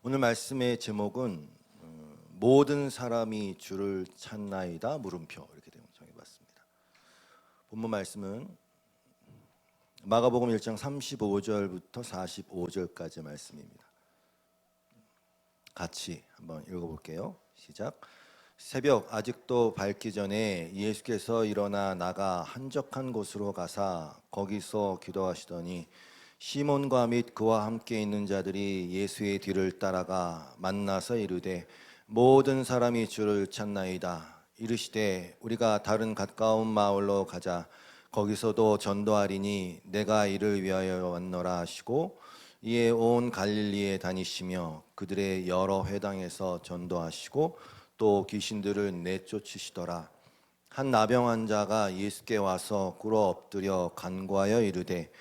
오늘 말씀의 제목은 모든 사람이 주를 찾나이다 물음표 이렇게 정해봤습니다. 본문 말씀은 마가복음 1장 35절부터 45절까지 말씀입니다. 같이 한번 읽어볼게요. 시작. 새벽 아직도 밝기 전에 예수께서 일어나 나가 한적한 곳으로 가사 거기서 기도하시더니 시몬과 및 그와 함께 있는 자들이 예수의 뒤를 따라가 만나서 이르되 모든 사람이 주를 찾나이다. 이르시되 우리가 다른 가까운 마을로 가자. 거기서도 전도하리니 내가 이를 위하여 왔노라 하시고 이에 온 갈릴리에 다니시며 그들의 여러 회당에서 전도하시고 또 귀신들을 내쫓으시더라. 한 나병 환자가 예수께 와서 꿇어 엎드려 간구하여 이르되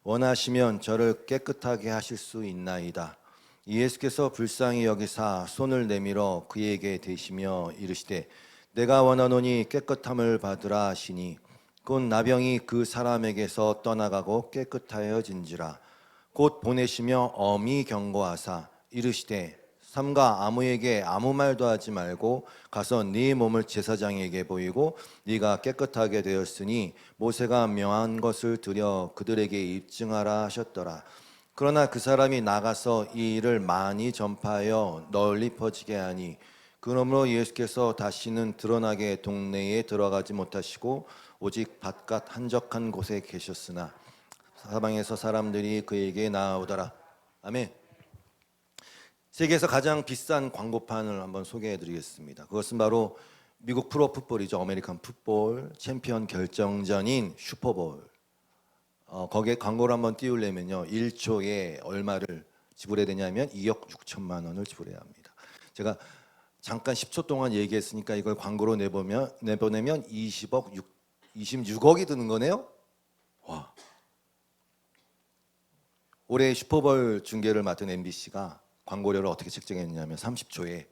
원하시면 저를 깨끗하게 하실 수 있나이다. 예수께서 불쌍히 여기사 손을 내밀어 그에게 대시며 이르시되 내가 원하노니 깨끗함을 받으라 하시니 곧 나병이 그 사람에게서 떠나가고 깨끗하여진지라. 곧 보내시며 엄히 경고하사 이르시되 삼가 아무에게 아무 말도 하지 말고 가서 네 몸을 제사장에게 보이고 네가 깨끗하게 되었으니 모세가 명한 것을 드려 그들에게 입증하라 하셨더라. 그러나 그 사람이 나가서 이 일을 많이 전파하여 널리 퍼지게 하니 그러므로 예수께서 다시는 드러나게 동네에 들어가지 못하시고 오직 바깥 한적한 곳에 계셨으나 사방에서 사람들이 그에게 나아오더라. 아멘. 세계에서 가장 비싼 광고판을 한번 소개해 드리겠습니다. 그것은 바로 미국 프로풋볼이죠. 아메리칸 풋볼 챔피언 결정전인 슈퍼볼. 거기에 광고를 한번 띄우려면요 1초에 얼마를 지불해야 되냐면 2억 6천만 원을 지불해야 합니다. 제가 잠깐 10초 동안 얘기했으니까 이걸 광고로 내보내면 26억이 드는 거네요. 와. 올해 슈퍼볼 중계를 맡은 MBC가 광고료를 어떻게 책정했냐면 30초에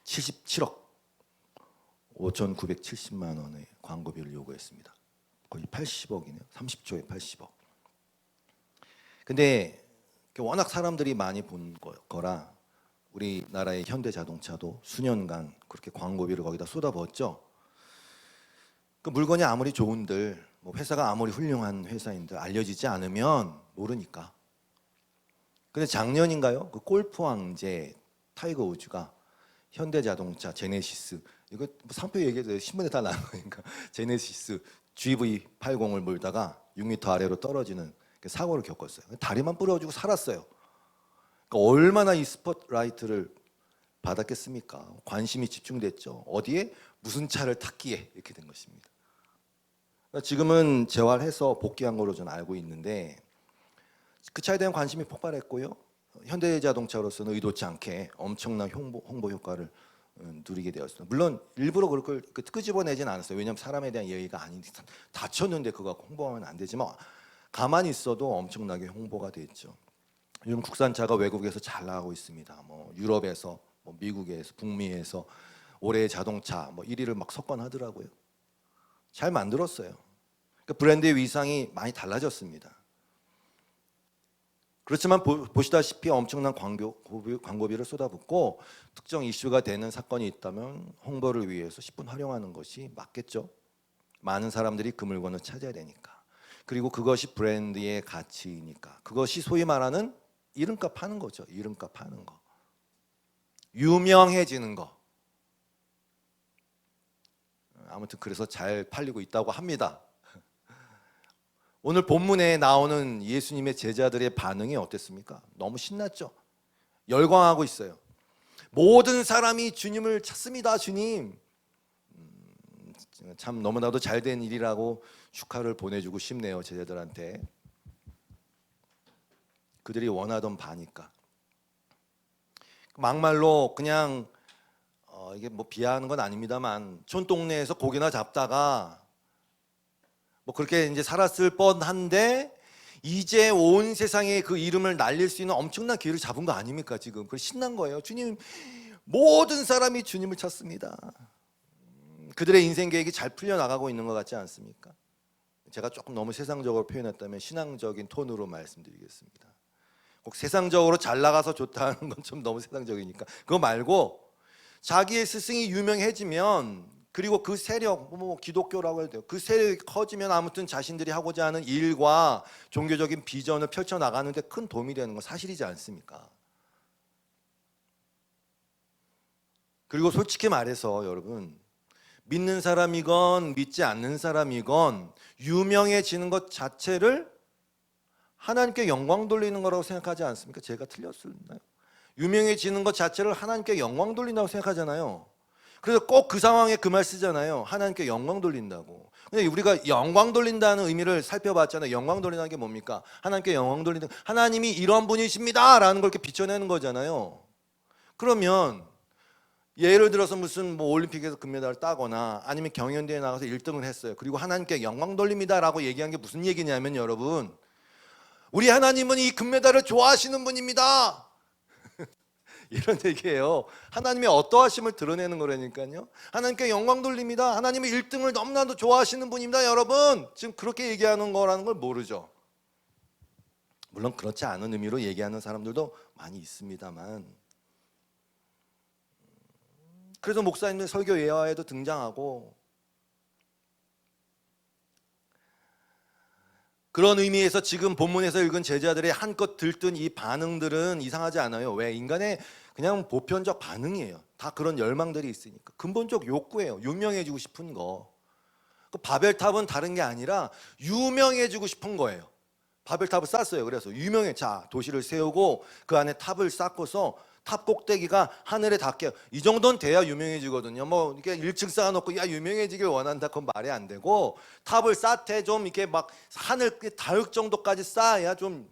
77억 5,970만 원의 광고비를 요구했습니다. 거의 80억이네요. 30초에 80억. 근데 워낙 사람들이 많이 본 거라 우리나라의 현대자동차도 수년간 그렇게 광고비를 거기다 쏟아부었죠. 그 물건이 아무리 좋은들 뭐 회사가 아무리 훌륭한 회사인들 알려지지 않으면 모르니까. 근데 작년인가요? 그 골프 왕제 타이거 우즈가 현대자동차 제네시스 이거 상표 얘기해도 신문에 다 나온 거니까 제네시스 GV80을 몰다가 6m 아래로 떨어지는 사고를 겪었어요. 다리만 부러지고 살았어요. 그러니까 얼마나 이 스포트라이트를 받았겠습니까? 관심이 집중됐죠. 어디에 무슨 차를 탔기에 이렇게 된 것입니다. 그러니까 지금은 재활해서 복귀한 걸로 저는 알고 있는데 그 차에 대한 관심이 폭발했고요. 현대자동차로서는 의도치 않게 엄청난 홍보 효과를 누리게 되었습니다. 물론 일부러 그걸 끄집어내진 않았어요. 왜냐하면 사람에 대한 예의가 아니니까. 다쳤는데 그거 홍보하면 안 되지만 가만히 있어도 엄청나게 홍보가 됐죠. 요즘 국산차가 외국에서 잘 나가고 있습니다. 뭐 유럽에서, 뭐 미국에서, 북미에서 올해 자동차 뭐 1위를 막 석권하더라고요. 잘 만들었어요. 그러니까 브랜드의 위상이 많이 달라졌습니다. 그렇지만 보시다시피 엄청난 광고비를 쏟아붓고 특정 이슈가 되는 사건이 있다면 홍보를 위해서 10분 활용하는 것이 맞겠죠. 많은 사람들이 그 물건을 찾아야 되니까. 그리고 그것이 브랜드의 가치이니까. 그것이 소위 말하는 이름값 파는 거죠. 이름값 파는 거. 유명해지는 거. 아무튼 그래서 잘 팔리고 있다고 합니다. 오늘 본문에 나오는 예수님의 제자들의 반응이 어땠습니까? 너무 신났죠? 열광하고 있어요. 모든 사람이 주님을 찾습니다, 주님. 참 너무나도 잘된 일이라고 축하를 보내주고 싶네요, 제자들한테. 그들이 원하던 바니까. 막말로 그냥 이게 뭐 비하하는 건 아닙니다만 촌동네에서 고기나 잡다가 뭐 그렇게 이제 살았을 뻔한데 이제 온 세상에 그 이름을 날릴 수 있는 엄청난 기회를 잡은 거 아닙니까 지금? 그래서 신난 거예요. 주님, 모든 사람이 주님을 찾습니다. 그들의 인생 계획이 잘 풀려나가고 있는 것 같지 않습니까? 제가 조금 너무 세상적으로 표현했다면 신앙적인 톤으로 말씀드리겠습니다. 꼭 세상적으로 잘 나가서 좋다는 건 좀 너무 세상적이니까 그거 말고 자기의 스승이 유명해지면 그리고 그 세력, 뭐 기독교라고 해도 돼요. 그 세력이 커지면 아무튼 자신들이 하고자 하는 일과 종교적인 비전을 펼쳐나가는 데 큰 도움이 되는 건 사실이지 않습니까? 그리고 솔직히 말해서 여러분, 믿는 사람이건 믿지 않는 사람이건 유명해지는 것 자체를 하나님께 영광 돌리는 거라고 생각하지 않습니까? 제가 틀렸나요? 유명해지는 것 자체를 하나님께 영광 돌린다고 생각하잖아요. 그래서 꼭 그 상황에 그 말 쓰잖아요. 하나님께 영광 돌린다고. 근데 우리가 영광 돌린다는 의미를 살펴봤잖아요. 영광 돌린다는 게 뭡니까? 하나님께 영광 돌리는, 하나님이 이런 분이십니다 라는 걸 이렇게 비춰내는 거잖아요. 그러면 예를 들어서 무슨 뭐 올림픽에서 금메달을 따거나 아니면 경연대회에 나가서 1등을 했어요. 그리고 하나님께 영광 돌립니다 라고 얘기한 게 무슨 얘기냐면 여러분, 우리 하나님은 이 금메달을 좋아하시는 분입니다 이런 얘기예요. 하나님의 어떠하심을 드러내는 거라니까요. 하나님께 영광 돌립니다. 하나님의 1등을 너무나도 좋아하시는 분입니다. 여러분, 지금 그렇게 얘기하는 거라는 걸 모르죠. 물론 그렇지 않은 의미로 얘기하는 사람들도 많이 있습니다만, 그래서 목사님들 설교 예화에도 등장하고, 그런 의미에서 지금 본문에서 읽은 제자들의 한껏 들뜬 이 반응들은 이상하지 않아요. 왜? 인간의 그냥 보편적 반응이에요. 다 그런 열망들이 있으니까. 근본적 욕구예요. 유명해지고 싶은 거. 그 바벨탑은 다른 게 아니라 유명해지고 싶은 거예요. 바벨탑을 쌓았어요. 그래서 유명해. 자, 도시를 세우고 그 안에 탑을 쌓고서 탑 꼭대기가 하늘에 닿게, 이 정도는 돼야 유명해지거든요. 뭐 이렇게 1층 쌓아놓고 야 유명해지길 원한다, 그건 말이 안 되고, 탑을 쌓되 좀 이렇게 막 하늘 닿을 정도까지 쌓아야 좀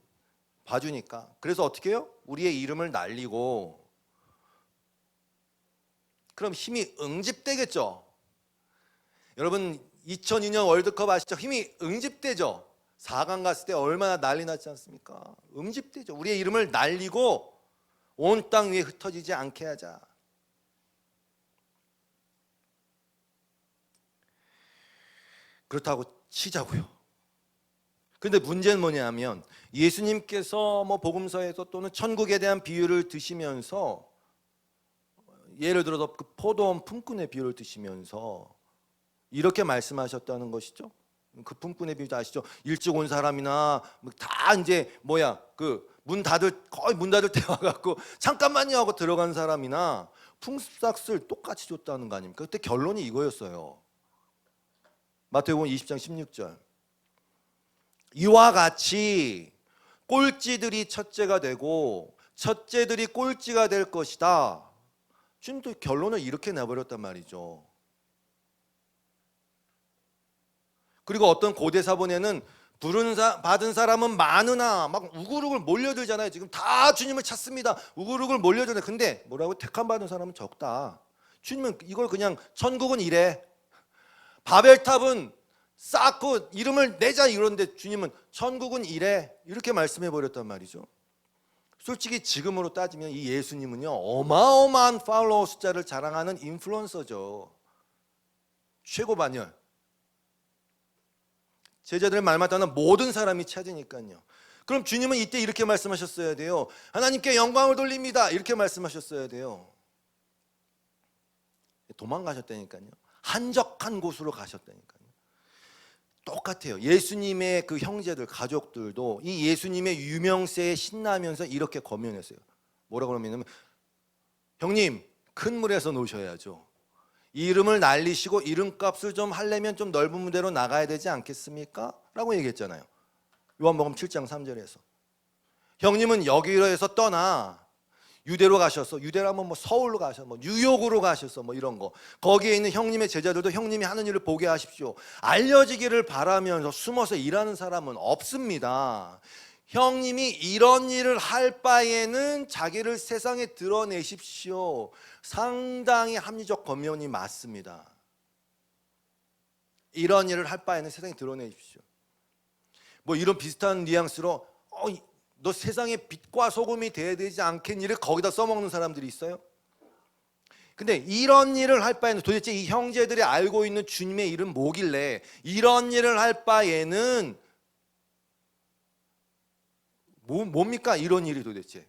봐주니까. 그래서 어떻게 해요? 우리의 이름을 날리고, 그럼 힘이 응집되겠죠. 여러분 2002년 월드컵 아시죠? 힘이 응집되죠. 4강 갔을 때 얼마나 난리 났지 않습니까? 응집되죠. 우리의 이름을 날리고 온 땅 위에 흩어지지 않게 하자. 그렇다고 치자고요. 근데 문제는 뭐냐면 예수님께서 뭐 복음서에서 또는 천국에 대한 비유를 드시면서, 예를 들어서 그 포도원 품꾼의 비유를 드시면서 이렇게 말씀하셨다는 것이죠. 그 품꾼의 비유 아시죠? 일찍 온 사람이나 다 이제 그 거의 문 닫을 때 와갖고 잠깐만요 하고 들어간 사람이나 품삯을 똑같이 줬다는 거 아닙니까? 그때 결론이 이거였어요. 마태복음 20장 16절. 이와 같이 꼴찌들이 첫째가 되고 첫째들이 꼴찌가 될 것이다. 주님도 결론을 이렇게 내버렸단 말이죠. 그리고 어떤 고대 사본에는 받은 사람은 많으나 막 우글우글 몰려들잖아요. 지금 다 주님을 찾습니다. 우글우글 몰려들잖아요. 근데 뭐라고? 택함 받은 사람은 적다. 주님은 이걸 그냥 천국은 이래, 바벨탑은 쌓고 이름을 내자 이러는데 주님은 천국은 이래, 이렇게 말씀해 버렸단 말이죠. 솔직히 지금으로 따지면 이 예수님은요 어마어마한 팔로워 숫자를 자랑하는 인플루언서죠. 최고 반열. 제자들의 말마다는 모든 사람이 찾으니까요. 그럼 주님은 이때 이렇게 말씀하셨어야 돼요. 하나님께 영광을 돌립니다, 이렇게 말씀하셨어야 돼요. 도망가셨다니까요. 한적한 곳으로 가셨다니까요. 똑같아요. 예수님의 그 형제들, 가족들도 이 예수님의 유명세에 신나면서 이렇게 거면했어요. 뭐라고 그러냐면, 형님 큰 물에서 노셔야죠. 이름을 날리시고 이름값을 좀 하려면 좀 넓은 무대로 나가야 되지 않겠습니까? 라고 얘기했잖아요. 요한복음 7장 3절에서. 형님은 여기로 해서 떠나 유대로 가셔서, 유대라면 뭐 서울로 가셔서 뭐 뉴욕으로 가셔서 뭐 이런 거, 거기에 있는 형님의 제자들도 형님이 하는 일을 보게 하십시오. 알려지기를 바라면서 숨어서 일하는 사람은 없습니다. 형님이 이런 일을 할 바에는 자기를 세상에 드러내십시오. 상당히 합리적 권면이 맞습니다. 이런 일을 할 바에는 세상에 드러내십시오. 뭐 이런 비슷한 뉘앙스로 너 세상의 빛과 소금이 돼야 되지 않겠니를 거기다 써먹는 사람들이 있어요. 근데 이런 일을 할 바에는, 도대체 이 형제들이 알고 있는 주님의 일은 뭐길래 이런 일을 할 바에는 뭡니까 이런 일이 도대체?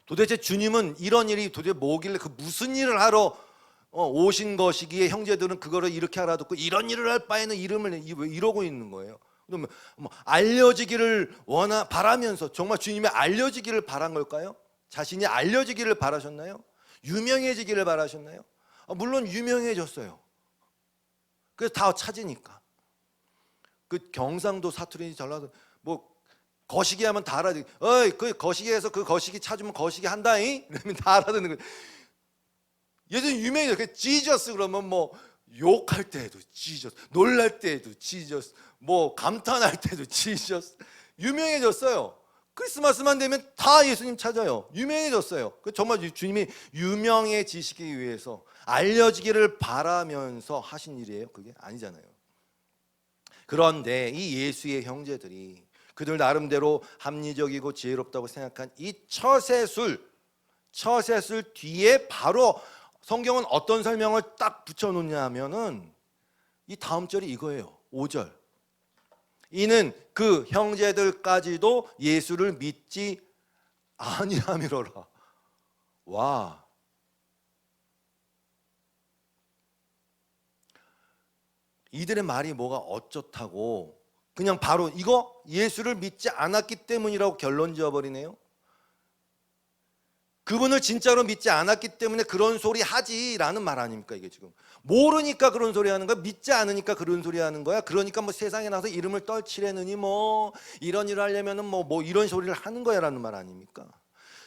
도대체 주님은 이런 일이 도대체 뭐길래 그 무슨 일을 하러 오신 것이기에 형제들은 그거를 이렇게 알아듣고 이런 일을 할 바에는 이름을 이러고 있는 거예요. 그러면 알려지기를 바라면서 정말 주님이 알려지기를 바란 걸까요? 자신이 알려지기를 바라셨나요? 유명해지기를 바라셨나요? 물론 유명해졌어요. 그래서 다 찾으니까. 그 경상도 사투리 전라도 뭐 거시기 하면 다 알아듣. 어이 그 거시기에서 그 거시기 찾으면 거시기 한다잉. 이러면 다 알아듣는 거예요. 예전 유명해요. 그 지저스 그러면 뭐 욕할 때에도 지저스, 놀랄 때에도 지저스, 뭐 감탄할 때도 지저스. 유명해졌어요. 크리스마스만 되면 다 예수님 찾아요. 유명해졌어요. 정말 주님이 유명해지시기 위해서 알려지기를 바라면서 하신 일이에요. 그게 아니잖아요. 그런데 이 예수의 형제들이 그들 나름대로 합리적이고 지혜롭다고 생각한 이 처세술 뒤에 바로 성경은 어떤 설명을 딱 붙여놓냐 하면은 이 다음 절이 이거예요. 5절. 이는 그 형제들까지도 예수를 믿지 아니함이로라. 와. 이들의 말이 뭐가 어쩌다고 그냥 바로 이거 예수를 믿지 않았기 때문이라고 결론 지어버리네요. 그분을 진짜로 믿지 않았기 때문에 그런 소리 하지라는 말 아닙니까? 이게 지금 모르니까 그런 소리 하는 거야. 믿지 않으니까 그런 소리 하는 거야. 그러니까 뭐 세상에 나서 이름을 떨치려느니 뭐 이런 일을 하려면은 뭐 이런 소리를 하는 거야라는 말 아닙니까?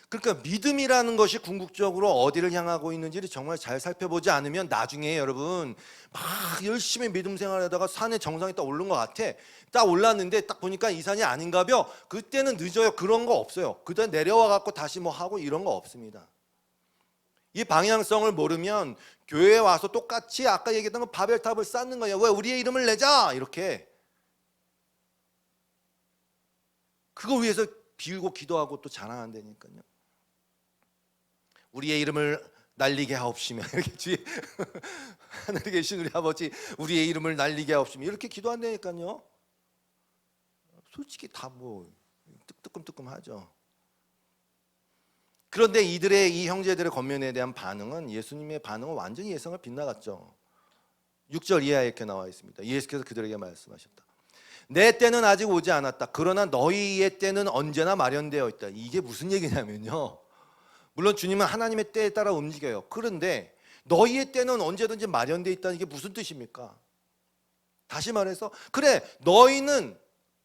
그러니까 믿음이라는 것이 궁극적으로 어디를 향하고 있는지를 정말 잘 살펴보지 않으면 나중에 여러분 막 열심히 믿음 생활하다가 산의 정상에 딱 오른 것 같아. 딱 올랐는데 딱 보니까 이 산이 아닌가벼. 그때는 늦어요. 그런 거 없어요. 그때 내려와 갖고 다시 뭐 하고 이런 거 없습니다. 이 방향성을 모르면 교회에 와서 똑같이 아까 얘기했던 거 바벨탑을 쌓는 거예요. 왜 우리의 이름을 내자 이렇게. 그거 위해서 비우고 기도하고 또 자랑한다니까요. 우리의 이름을 날리게 하옵시며 이렇게 뒤에 하늘에 계신 우리 아버지 우리의 이름을 날리게 하옵시며 이렇게 기도한다니까요. 솔직히 다 뭐 뜨끔뜨끔하죠. 그런데 이들의 이 형제들의 권면에 대한 반응은 예수님의 반응은 완전히 예상을 빗나갔죠. 6절 이하에 이렇게 나와 있습니다. 예수께서 그들에게 말씀하셨다. 내 때는 아직 오지 않았다. 그러나 너희의 때는 언제나 마련되어 있다. 이게 무슨 얘기냐면요. 물론 주님은 하나님의 때에 따라 움직여요. 그런데 너희의 때는 언제든지 마련되어 있다는 게 무슨 뜻입니까? 다시 말해서 그래 너희는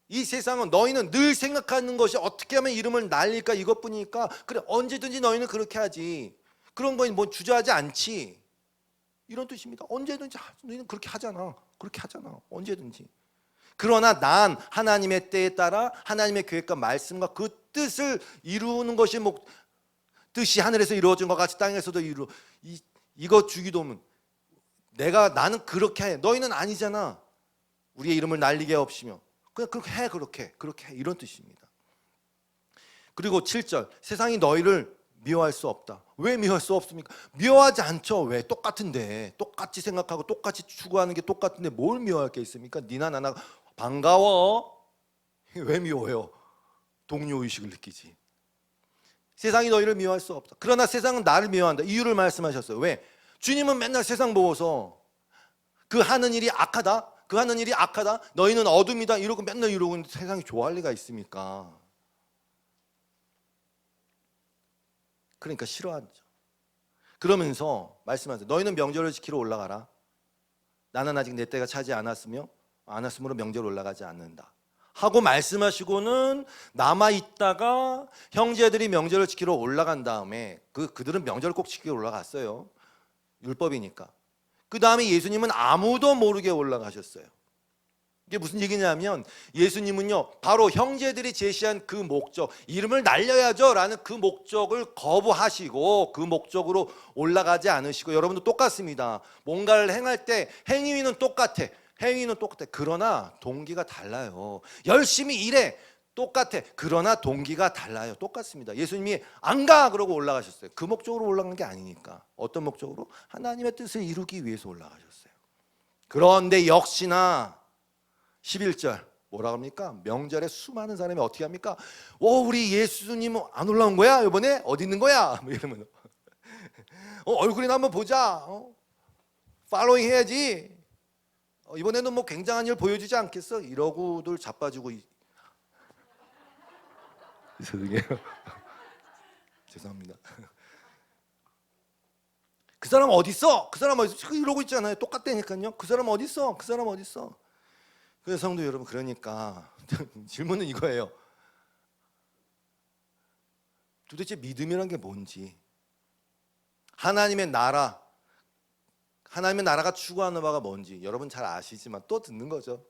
이 세상은 너희는 늘 생각하는 것이 어떻게 하면 이름을 날릴까 이것뿐이니까 그래 언제든지 너희는 그렇게 하지. 그런 건 뭐 주저하지 않지. 이런 뜻입니다. 언제든지 너희는 그렇게 하잖아. 그렇게 하잖아. 언제든지. 그러나 난 하나님의 때에 따라 하나님의 계획과 말씀과 그 뜻을 이루는 것이 뜻이 하늘에서 이루어진 것 같이 땅에서도 이거 주기도문 나는 그렇게 해. 너희는 아니잖아. 우리의 이름을 날리게 없이며 그냥 그렇게 해. 그렇게 해. 이런 뜻입니다. 그리고 7절 세상이 너희를 미워할 수 없다. 왜 미워할 수 없습니까? 미워하지 않죠. 왜? 똑같은데 똑같이 생각하고 똑같이 추구하는 게 똑같은데 뭘 미워할 게 있습니까? 니나 나나 반가워. 왜 미워요? 동료의식을 느끼지. 세상이 너희를 미워할 수 없다. 그러나 세상은 나를 미워한다. 이유를 말씀하셨어요. 왜? 주님은 맨날 세상 보고서 그 하는 일이 악하다. 그 하는 일이 악하다. 너희는 어둠이다. 이러고 맨날 이러고 있는데 세상이 좋아할 리가 있습니까? 그러니까 싫어하죠. 그러면서 말씀하세요. 너희는 명절을 지키러 올라가라. 나는 아직 내 때가 차지 않았으므로 명절 올라가지 않는다. 하고 말씀하시고는 남아 있다가 형제들이 명절을 지키러 올라간 다음에 그들은 명절을 꼭 지키러 올라갔어요. 율법이니까. 그 다음에 예수님은 아무도 모르게 올라가셨어요. 이게 무슨 얘기냐면 예수님은요 바로 형제들이 제시한 그 목적 이름을 날려야죠 라는 그 목적을 거부하시고 그 목적으로 올라가지 않으시고 여러분도 똑같습니다. 뭔가를 행할 때 행위는 똑같아. 그러나 동기가 달라요. 열심히 일해. 똑같아. 그러나 동기가 달라요. 똑같습니다. 예수님이 안 가 그러고 올라가셨어요. 그 목적으로 올라간 게 아니니까. 어떤 목적으로? 하나님의 뜻을 이루기 위해서 올라가셨어요. 그런데 역시나 11절 뭐라 합니까? 명절에 수많은 사람이 어떻게 합니까? 우리 예수님 안 올라온 거야? 이번에 어디 있는 거야? 뭐 이러면 얼굴이나 한번 보자. 팔로잉 해야지. 이번에는 뭐 굉장한 일 보여주지 않겠어? 이러고들 자빠지고 죄송해요. 죄송합니다. 그 사람 어디 있어? 그 사람 어디 있어? 이러고 있잖아요. 똑같다니까요. 그 사람 어디 있어? 그 사람 어디 있어? 그래서 성도 여러분, 그러니까 질문은 이거예요. 도대체 믿음이란 게 뭔지, 하나님의 나라가 추구하는 바가 뭔지 여러분 잘 아시지만 또 듣는 거죠.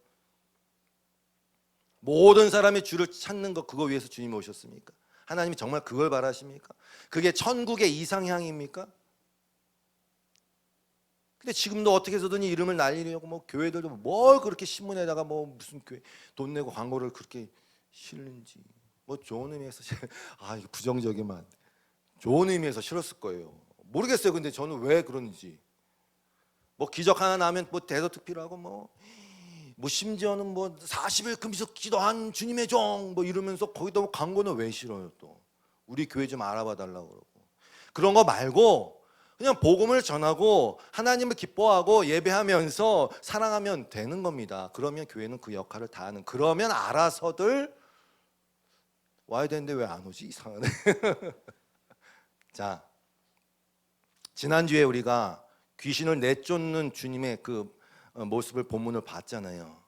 모든 사람이 주를 찾는 것, 그거 위해서 주님이 오셨습니까? 하나님이 정말 그걸 바라십니까? 그게 천국의 이상향입니까? 근데 지금도 어떻게 해서든 이름을 날리려고 뭐 교회들도 뭘 그렇게 신문에다가 뭐 무슨 교회 돈 내고 광고를 그렇게 실는지, 뭐 좋은 의미에서 이거 부정적이면 좋은 의미에서 실었을 거예요. 모르겠어요. 근데 저는 왜 그런지. 뭐 기적 하나 나면 뭐 대서특필하고 뭐 심지어는 뭐 40일 금식 기도한 주님의 종 뭐 이러면서 거기다 뭐 광고는 왜 실어요? 또 우리 교회 좀 알아봐 달라고 그러고. 그런 거 말고 그냥 복음을 전하고 하나님을 기뻐하고 예배하면서 사랑하면 되는 겁니다. 그러면 교회는 그 역할을 다 하는, 그러면 알아서들 와야 되는데 왜 안 오지? 이상하네. 자, 지난주에 우리가 귀신을 내쫓는 주님의 그 모습을 본문을 봤잖아요.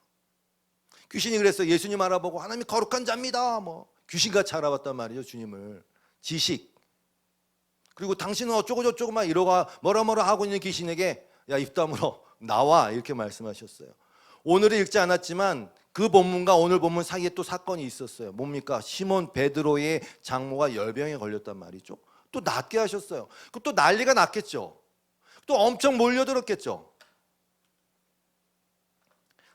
귀신이 그랬어요. 예수님 알아보고 하나님이 거룩한 자입니다. 뭐 귀신같이 알아봤단 말이죠, 주님을. 지식. 그리고 당신은 어쩌고 저쩌고 막 이러고 뭐라 하고 있는 귀신에게 야, 입 다물어 나와, 이렇게 말씀하셨어요. 오늘은 읽지 않았지만 그 본문과 오늘 본문 사이에 또 사건이 있었어요. 뭡니까? 시몬 베드로의 장모가 열병에 걸렸단 말이죠. 또 낫게 하셨어요. 또 난리가 났겠죠. 또 엄청 몰려들었겠죠.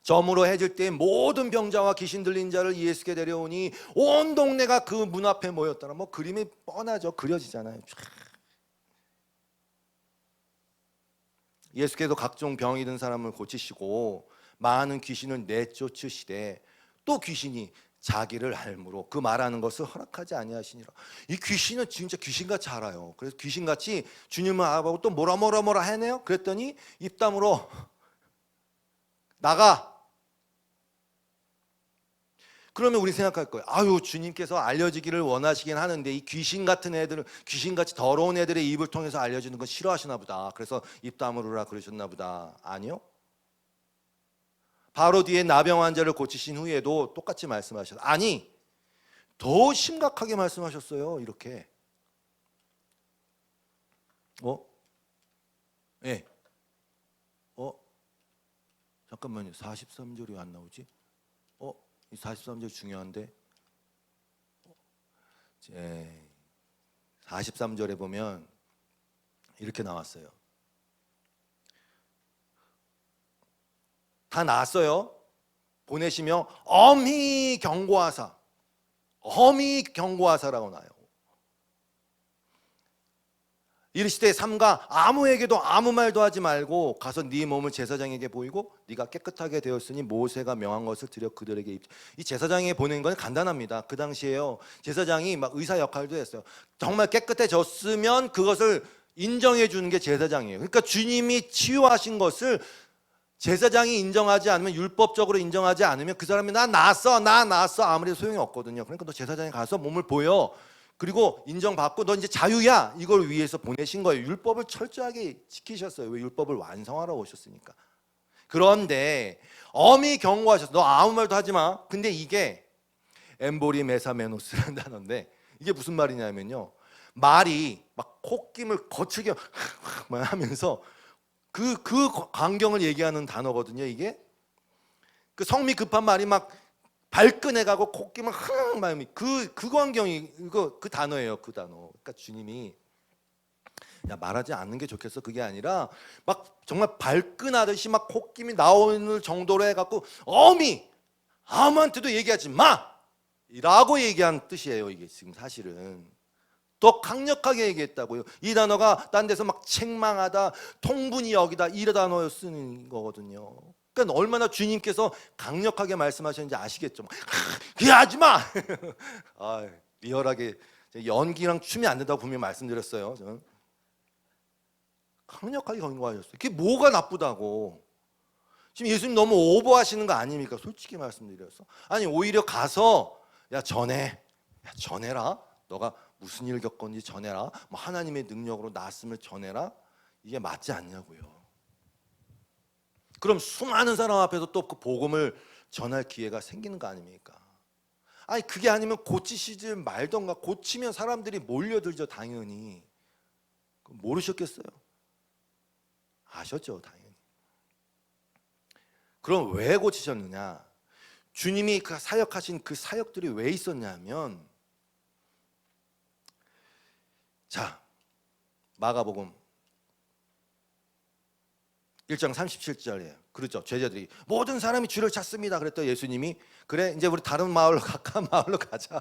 저물어 해질 때 모든 병자와 귀신 들린 자를 예수께 데려오니 온 동네가 그 문 앞에 모였더라. 뭐 그림이 뻔하죠. 그려지잖아요. 예수께서 각종 병이 든 사람을 고치시고 많은 귀신을 내쫓으시되 또 귀신이 자기를 알므로 그 말하는 것을 허락하지 아니하시니라. 이 귀신은 진짜 귀신같이 알아요. 그래서 귀신같이 주님을 알아보고 또 뭐라 해내요. 그랬더니 입 다물어 나가. 그러면 우리 생각할 거예요. 주님께서 알려지기를 원하시긴 하는데 이 귀신 같은 애들은, 귀신같이 더러운 애들의 입을 통해서 알려주는 건 싫어하시나 보다. 그래서 입 다물으라 그러셨나 보다. 아니요. 바로 뒤에 나병 환자를 고치신 후에도 똑같이 말씀하셨어요. 아니, 더 심각하게 말씀하셨어요. 이렇게. 네. 잠깐만요. 43절이 안 나오지? 이 43절 중요한데. 43절에 보면 이렇게 나왔어요. 다 나았어요. 보내시며 엄히 경고하사라고 나요. 이르시되 삼가 아무에게도 아무 말도 하지 말고 가서 네 몸을 제사장에게 보이고 네가 깨끗하게 되었으니 모세가 명한 것을 드려 그들에게 입지. 이 제사장에게 보내는 건 간단합니다. 그 당시에요, 제사장이 막 의사 역할도 했어요. 정말 깨끗해졌으면 그것을 인정해 주는 게 제사장이에요. 그러니까 주님이 치유하신 것을 제사장이 인정하지 않으면, 율법적으로 인정하지 않으면 그 사람이 나 나았어 아무리 소용이 없거든요. 그러니까 너 제사장에 가서 몸을 보여, 그리고 인정받고 너 이제 자유야, 이걸 위해서 보내신 거예요. 율법을 철저하게 지키셨어요. 왜? 율법을 완성하러 오셨으니까. 그런데 엄히 경고하셨어. 너 아무 말도 하지 마. 근데 이게 엠보리 메사메노스라는 단어인데 이게 무슨 말이냐면요, 말이 막 콧김을 거칠게 하면서 그 광경을 얘기하는 단어거든요. 이게 그 성미 급한 말이 막 발끈해가고 콧김을 그 광경이 그 단어예요. 그 단어. 그러니까 주님이 야, 말하지 않는 게 좋겠어, 그게 아니라 막 정말 발끈하듯이 막 콧김이 나오는 정도로 해갖고 엄히 아무한테도 얘기하지 마! 라고 얘기한 뜻이에요. 이게 지금 사실은 더 강력하게 얘기했다고요. 이 단어가 딴 데서 막 책망하다, 통분이 여기다, 이 단어 쓰는 거거든요. 그러니까 얼마나 주님께서 강력하게 말씀하셨는지 아시겠죠? 그게 하지 마. 아, 리얼하게 연기랑 춤이 안 된다고 분명히 말씀드렸어요. 저는 강력하게 경고하셨어요. 그게 뭐가 나쁘다고? 지금 예수님 너무 오버하시는 거 아닙니까? 솔직히 말씀드려서. 아니 오히려 가서 야 전해라. 너가 무슨 일 겪었는지 전해라. 뭐 하나님의 능력으로 나았음을 전해라. 이게 맞지 않냐고요. 그럼 수많은 사람 앞에서 또 그 복음을 전할 기회가 생기는 거 아닙니까? 아니 그게 아니면 고치시지 말던가. 고치면 사람들이 몰려들죠. 당연히. 모르셨겠어요? 아셨죠 당연히. 그럼 왜 고치셨느냐? 주님이 그 사역하신 그 사역들이 왜 있었냐면, 자 마가복음 1장 37절이에요. 그렇죠. 제자들이 모든 사람이 주를 찾습니다. 그랬더니 예수님이 그래 이제 우리 다른 마을로 가까운 마을로 가자.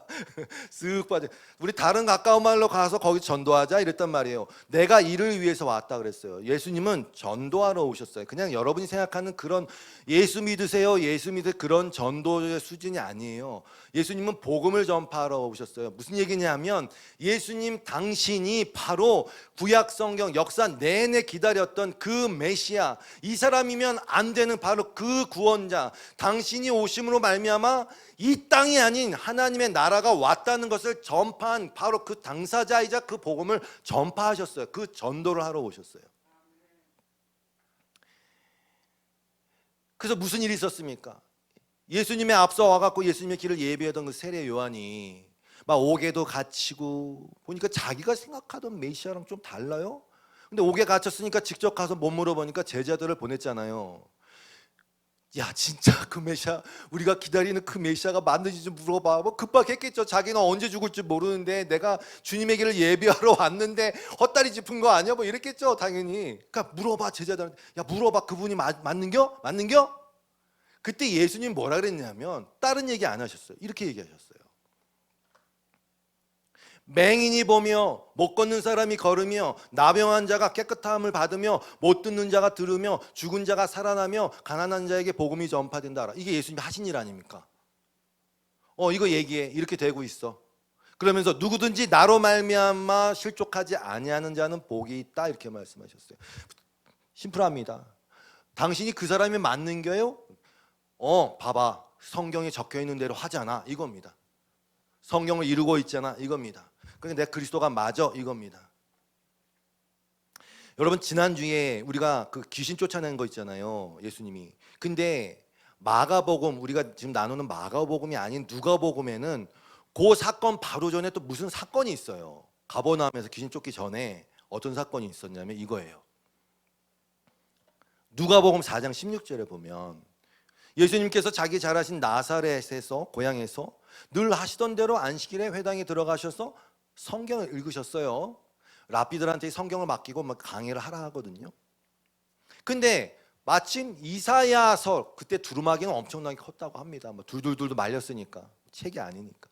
쓱 빠져. 우리 다른 가까운 마을로 가서 거기 전도하자 이랬단 말이에요. 내가 이를 위해서 왔다 그랬어요. 예수님은 전도하러 오셨어요. 그냥 여러분이 생각하는 그런 예수 믿으세요, 예수 믿으세요 그런 전도의 수준이 아니에요. 예수님은 복음을 전파하러 오셨어요. 무슨 얘기냐면 예수님 당신이 바로 구약 성경 역사 내내 기다렸던 그 메시아, 이 사람이면 안 되는 바로 그 구원자, 당신이 오심으로 말미암아 이 땅이 아닌 하나님의 나라가 왔다는 것을 전파한 바로 그 당사자이자 그 복음을 전파하셨어요. 그 전도를 하러 오셨어요. 그래서 무슨 일이 있었습니까? 예수님의 앞서 와갖고 예수님의 길을 예비하던 그 세례 요한이 막 옥에도 갇히고 보니까 자기가 생각하던 메시아랑 좀 달라요. 근데 옥에 갇혔으니까 직접 가서 못 물어보니까 제자들을 보냈잖아요. 야 진짜 그 메시아, 우리가 기다리는 그 메시아가 맞는지 좀 물어봐. 뭐 급박했겠죠. 자기는 언제 죽을지 모르는데 내가 주님의 길을 예비하러 왔는데 헛다리 짚은 거 아니야? 뭐 이랬겠죠 당연히. 그러니까 물어봐 제자들한테. 야 물어봐 그분이 맞는겨? 맞는겨? 그때 예수님 뭐라 그랬냐면 다른 얘기 안 하셨어요. 이렇게 얘기하셨어요. 맹인이 보며 못 걷는 사람이 걸으며 나병한 자가 깨끗함을 받으며 못 듣는 자가 들으며 죽은 자가 살아나며 가난한 자에게 복음이 전파된다. 이게 예수님이 하신 일 아닙니까? 이거 얘기해. 이렇게 되고 있어. 그러면서 누구든지 나로 말미암아 실족하지 아니하는 자는 복이 있다 이렇게 말씀하셨어요. 심플합니다. 당신이 그 사람이 맞는 거예요? 봐봐. 성경에 적혀 있는 대로 하잖아. 이겁니다. 성경을 이루고 있잖아. 이겁니다. 그러니까 내 그리스도가 맞아. 이겁니다. 여러분 지난주에 우리가 그 귀신 쫓아낸 거 있잖아요. 예수님이. 근데 마가복음, 우리가 지금 나누는 마가복음이 아닌 누가복음에는 그 사건 바로 전에 또 무슨 사건이 있어요. 가버나움에서 귀신 쫓기 전에 어떤 사건이 있었냐면 이거예요. 누가복음 4장 16절에 보면 예수님께서 자기 자라신 나사렛에서 고향에서 늘 하시던 대로 안식일에 회당에 들어가셔서 성경을 읽으셨어요. 랍비들한테 성경을 맡기고 막 강의를 하라 하거든요. 근데 마침 이사야서, 그때 두루마기는 엄청나게 컸다고 합니다. 뭐 둘둘둘도 말렸으니까, 책이 아니니까.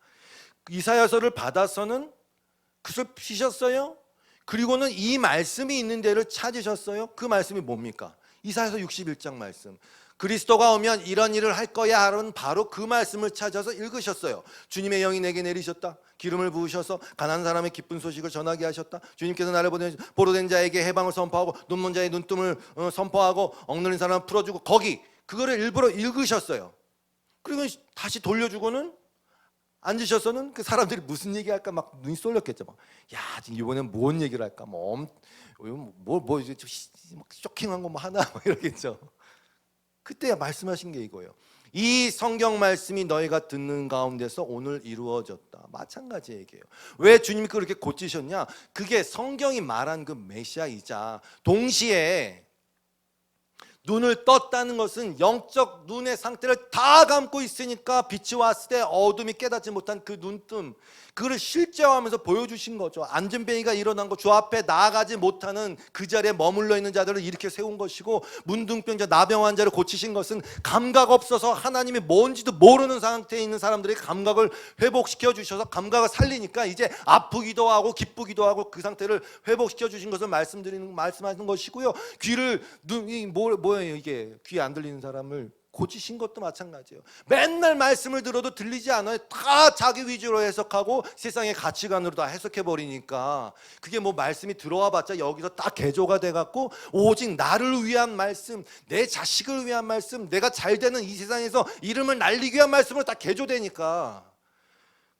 이사야서를 받아서는 그것을 피셨어요. 그리고는 이 말씀이 있는 데를 찾으셨어요. 그 말씀이 뭡니까? 이사야서 61장 말씀. 그리스도가 오면 이런 일을 할 거야 하는 바로 그 말씀을 찾아서 읽으셨어요. 주님의 영이 내게 내리셨다. 기름을 부으셔서 가난한 사람의 기쁜 소식을 전하게 하셨다. 주님께서 나를 보로 된 자에게 해방을 선포하고 눈먼 자의 눈뜸을 선포하고 억눌린 사람을 풀어주고, 거기 그거를 일부러 읽으셨어요. 그리고 다시 돌려주고는 앉으셔서는 그 사람들이 무슨 얘기할까 막 눈이 쏠렸겠죠. 막, 야 이번엔 뭔 얘기를 할까? 뭐 이제 쇼킹한 거 뭐 하나 뭐 이러겠죠. 그때 말씀하신 게 이거예요. 이 성경 말씀이 너희가 듣는 가운데서 오늘 이루어졌다. 마찬가지 얘기예요. 왜 주님이 그렇게 고치셨냐? 그게 성경이 말한 그 메시아이자 동시에 눈을 떴다는 것은 영적 눈의 상태를 다 감고 있으니까 빛이 왔을 때 어둠이 깨닫지 못한 그 눈뜸, 그거를 실제화하면서 보여주신 거죠. 안전뱅이가 일어난 거, 주 앞에 나아가지 못하는 그 자리에 머물러 있는 자들을 일으켜 세운 것이고, 문둥병자 나병 환자를 고치신 것은 감각 없어서 하나님이 뭔지도 모르는 상태에 있는 사람들의 감각을 회복시켜 주셔서 감각을 살리니까 이제 아프기도 하고 기쁘기도 하고 그 상태를 회복시켜 주신 것을 말씀하는 것이고요. 귀를 거예요. 이게 귀 안 들리는 사람을 고치신 것도 마찬가지예요. 맨날 말씀을 들어도 들리지 않아요. 다 자기 위주로 해석하고 세상의 가치관으로 다 해석해 버리니까 그게 뭐 말씀이 들어와 봤자 여기서 딱 개조가 돼 갖고 오직 나를 위한 말씀, 내 자식을 위한 말씀, 내가 잘 되는 이 세상에서 이름을 날리기 위한 말씀으로 다 개조되니까,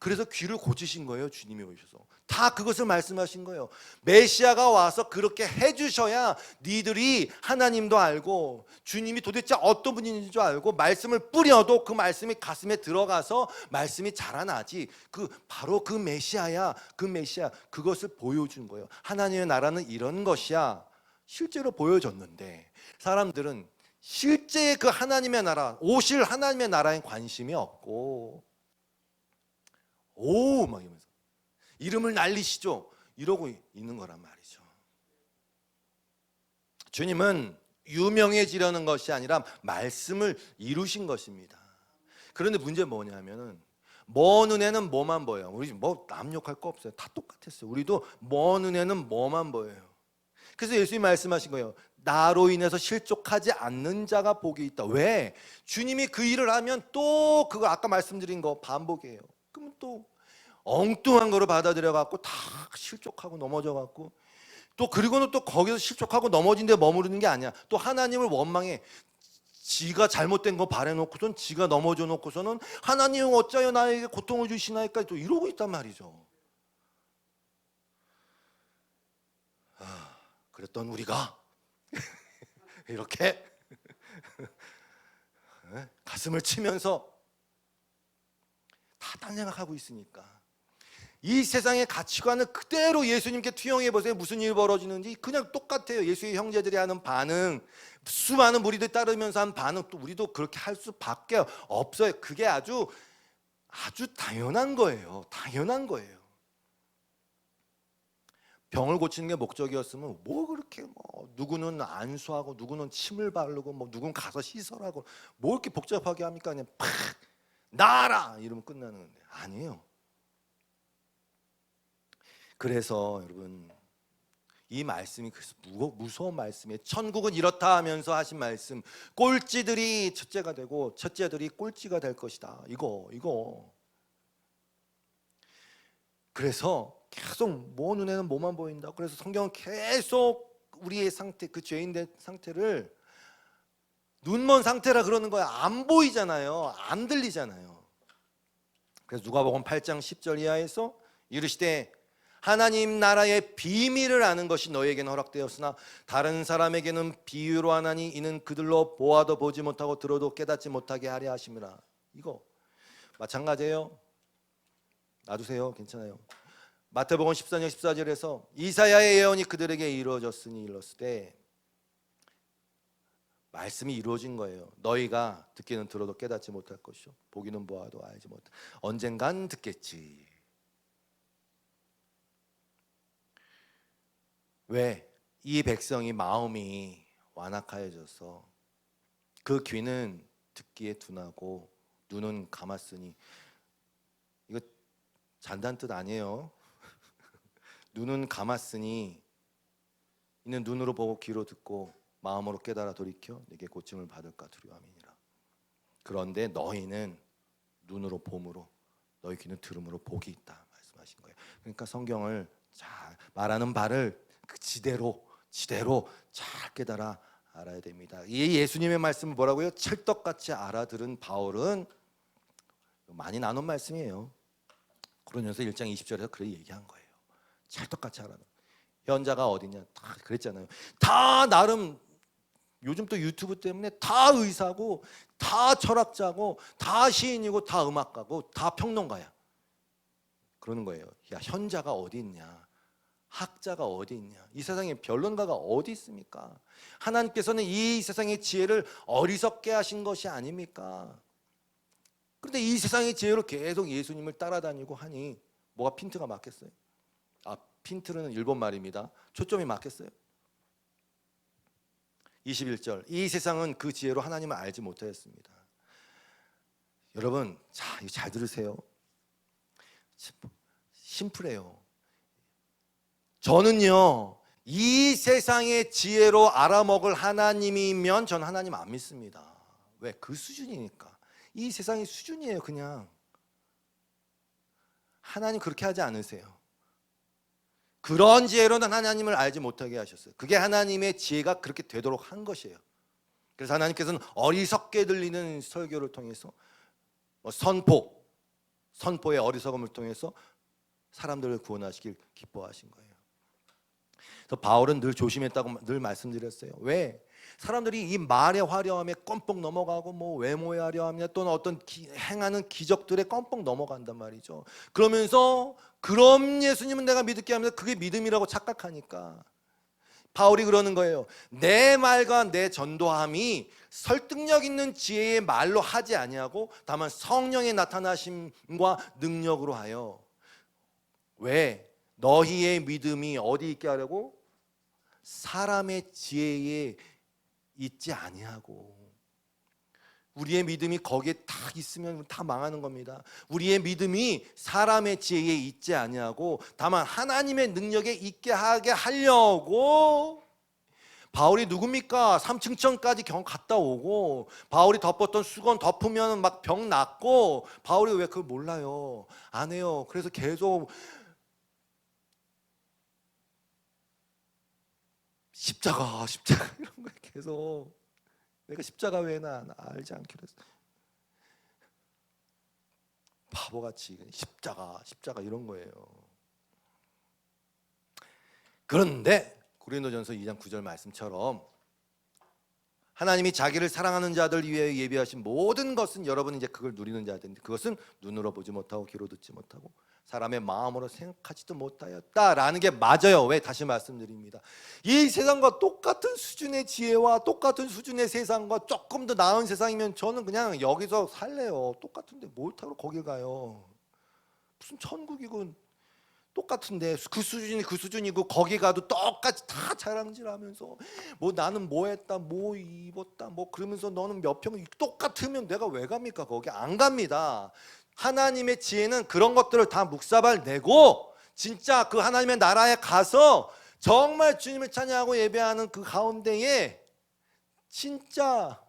그래서 귀를 고치신 거예요. 주님이 오셔서 다 그것을 말씀하신 거예요. 메시아가 와서 그렇게 해주셔야 니들이 하나님도 알고 주님이 도대체 어떤 분인지 줄 알고 말씀을 뿌려도 그 말씀이 가슴에 들어가서 말씀이 자라나지. 바로 그 메시아야. 그 메시아, 그것을 보여준 거예요. 하나님의 나라는 이런 것이야. 실제로 보여줬는데 사람들은 실제 그 하나님의 나라, 오실 하나님의 나라에 관심이 없고 막 이러면서 이름을 날리시죠. 이러고 있는 거란 말이죠. 주님은 유명해지려는 것이 아니라 말씀을 이루신 것입니다. 그런데 문제 뭐냐면은 먼 눈에는 뭐만 보여요. 우리 뭐 남 욕할 거 없어요. 다 똑같았어요. 우리도 먼 눈에는 뭐만 보여요. 그래서 예수님이 말씀하신 거예요. 나로 인해서 실족하지 않는 자가 복이 있다. 왜? 주님이 그 일을 하면 또 그거 아까 말씀드린 거 반복이에요. 그러면 또 엉뚱한 거를 받아들여 갖고 다 실족하고 넘어져 갖고 또 그리고는 또 거기서 실족하고 넘어진 데 머무르는 게 아니야. 또 하나님을 원망해. 지가 잘못된 거 바래놓고선 지가 넘어져 놓고서는 하나님은 어찌하여 나에게 고통을 주시나이까 또 이러고 있단 말이죠. 그랬던 우리가 이렇게 가슴을 치면서 다 딴 생각하고 있으니까 이 세상의 가치관을 그대로 예수님께 투영해 보세요. 무슨 일이 벌어지는지 그냥 똑같아요. 예수의 형제들이 하는 반응, 수많은 무리들 따르면서 한 반응, 또 우리도 그렇게 할 수밖에 없어요. 그게 아주 당연한 거예요. 당연한 거예요. 병을 고치는 게 목적이었으면 뭐 그렇게 누구는 안수하고 누구는 침을 바르고 누구는 가서 시설하고 뭐 이렇게 복잡하게 합니까? 그냥 팍 나아라 이러면 끝나는 건데 아니에요. 그래서 여러분 이 말씀이 그래서 무서운 말씀이에요. 천국은 이렇다 하면서 하신 말씀, 꼴찌들이 첫째가 되고 첫째들이 꼴찌가 될 것이다. 이거. 그래서 계속 뭐 눈에는 뭐만 보인다. 그래서 성경은 계속 우리의 상태, 그 죄인된 상태를 눈먼 상태라 그러는 거야. 안 보이잖아요. 안 들리잖아요. 그래서 누가복음 8장 10절 이하에서 이르시되 하나님 나라의 비밀을 아는 것이 너희에게는 허락되었으나 다른 사람에게는 비유로 하나니 이는 그들로 보아도 보지 못하고 들어도 깨닫지 못하게 하려 하심이라. 이거 마찬가지예요. 놔두세요. 괜찮아요. 마태복음 14장 14절에서 이사야의 예언이 그들에게 이루어졌으니 일렀으되 말씀이 이루어진 거예요. 너희가 듣기는 들어도 깨닫지 못할 것이요 보기는 보아도 알지 못할. 언젠간 듣겠지. 왜? 이 백성이 마음이 완악하여져서 그 귀는 듣기에 둔하고 눈은 감았으니, 이거 잔다는 뜻 아니에요. 눈은 감았으니 이는 눈으로 보고 귀로 듣고 마음으로 깨달아 돌이켜 내게 고침을 받을까 두려움이니라. 그런데 너희는 눈으로 봄으로 너희 귀는 들음으로 복이 있다 말씀하신 거예요. 그러니까 성경을 잘 말하는 바를 그 지대로 잘 깨달아 알아야 됩니다. 이 예수님의 말씀은 뭐라고요? 찰떡같이 알아들은 바울은 많이 나눈 말씀이에요. 고린도서 1장 20절에서 그렇게 얘기한 거예요. 찰떡같이 알아는. 현자가 어디냐? 다 그랬잖아요. 다 나름 요즘 또 유튜브 때문에 다 의사고 다 철학자고 다 시인이고 다 음악가고 다 평론가야. 그러는 거예요. 야, 현자가 어디 있냐? 학자가 어디 있냐? 이 세상에 변론가가 어디 있습니까? 하나님께서는 이 세상의 지혜를 어리석게 하신 것이 아닙니까? 그런데 이 세상의 지혜로 계속 예수님을 따라다니고 하니 뭐가 핀트가 맞겠어요? 핀트는 일본 말입니다. 초점이 맞겠어요? 21절 이 세상은 그 지혜로 하나님을 알지 못하였습니다. 여러분 자, 이거 잘 들으세요. 심플해요. 저는요 이 세상의 지혜로 알아먹을 하나님이면 전 하나님 안 믿습니다. 왜? 그 수준이니까. 이 세상의 수준이에요. 그냥 하나님 그렇게 하지 않으세요. 그런 지혜로는 하나님을 알지 못하게 하셨어요. 그게 하나님의 지혜가 그렇게 되도록 한 것이에요. 그래서 하나님께서는 어리석게 들리는 설교를 통해서 선포의 어리석음을 통해서 사람들을 구원하시길 기뻐하신 거예요. 그래서 바울은 늘 조심했다고 늘 말씀드렸어요. 왜? 사람들이 이 말의 화려함에 껌뻑 넘어가고 뭐 외모의 화려함이나 또는 어떤 행하는 기적들에 껌뻑 넘어간단 말이죠. 그러면서 그럼 예수님은 내가 믿을게 하면서 그게 믿음이라고 착각하니까 바울이 그러는 거예요. 내 말과 내 전도함이 설득력 있는 지혜의 말로 하지 아니하고 다만 성령의 나타나심과 능력으로 하여. 왜? 너희의 믿음이 어디 있게 하려고? 사람의 지혜에 있지 아니하고. 우리의 믿음이 거기에 딱 있으면 다 망하는 겁니다. 우리의 믿음이 사람의 지혜에 있지 아니하고 다만 하나님의 능력에 있게 하게 하려고. 바울이 누굽니까? 3층천까지 갔다 오고 바울이 덮었던 수건 덮으면 막 병 낫고 바울이 왜 그걸 몰라요? 안 해요. 그래서 계속 십자가 이런 거 계속 내가 십자가 외에는 알지 않기로 했어. 바보같이 십자가 이런 거예요. 그런데 고린도전서 2장 9절 말씀처럼 하나님이 자기를 사랑하는 자들 위해 예비하신 모든 것은 여러분이 이제 그걸 누리는 자들인데 그것은 눈으로 보지 못하고 귀로 듣지 못하고 사람의 마음으로 생각하지도 못하였다라는 게 맞아요. 왜? 다시 말씀드립니다. 이 세상과 똑같은 수준의 지혜와 똑같은 수준의 세상과 조금 더 나은 세상이면 저는 그냥 여기서 살래요. 똑같은데 뭘 타고 거기 가요? 무슨 천국이군. 똑같은데 그 수준이 그 수준이고 거기 가도 똑같이 다 자랑질하면서 뭐 나는 뭐 했다 뭐 입었다 뭐 그러면서 너는 몇 평 똑같으면 내가 왜 갑니까? 거기 안 갑니다. 하나님의 지혜는 그런 것들을 다 묵사발 내고 진짜 그 하나님의 나라에 가서 정말 주님을 찬양하고 예배하는 그 가운데에 진짜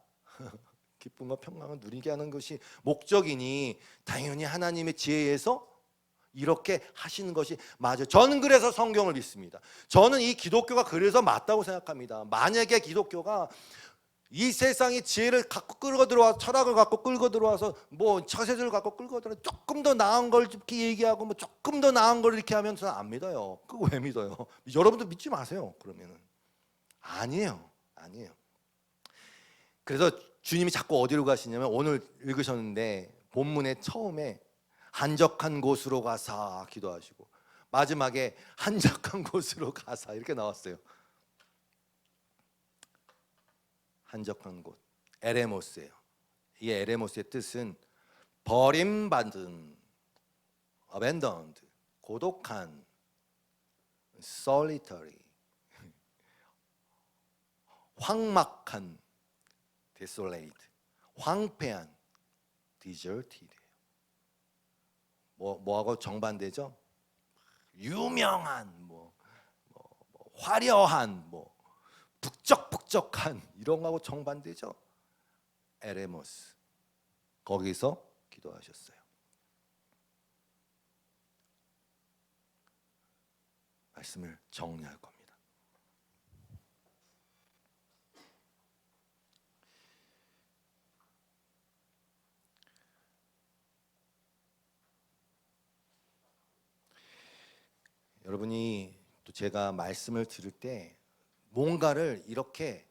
기쁨과 평강을 누리게 하는 것이 목적이니 당연히 하나님의 지혜에서 이렇게 하시는 것이 맞아요. 저는 그래서 성경을 믿습니다. 저는 이 기독교가 그래서 맞다고 생각합니다. 만약에 기독교가 이 세상의 지혜를 갖고 끌고 들어와서 철학을 갖고 끌고 들어와서 뭐 처세술을 갖고 끌고 들어와서 조금 더 나은 걸 이렇게 얘기하고 뭐 조금 더 나은 걸 이렇게 하면 저는 안 믿어요. 그거 왜 믿어요? 여러분도 믿지 마세요. 그러면은 아니에요. 그래서 주님이 자꾸 어디로 가시냐면 오늘 읽으셨는데 본문의 처음에 한적한 곳으로 가사 기도하시고 마지막에 한적한 곳으로 가사 이렇게 나왔어요. 한적한 곳, 에레모스예요. 이 에레모스의 뜻은 버림받은, abandoned, 고독한, solitary, 황막한, desolate, 황폐한, deserted. 뭐하고 정반대죠? 유명한, 화려한, 북적북적한 이런 거하고 정반대죠. 에레모스. 거기서 기도하셨어요. 말씀을 정리할 겁니다. 여러분이 또 제가 말씀을 들을 때 뭔가를 이렇게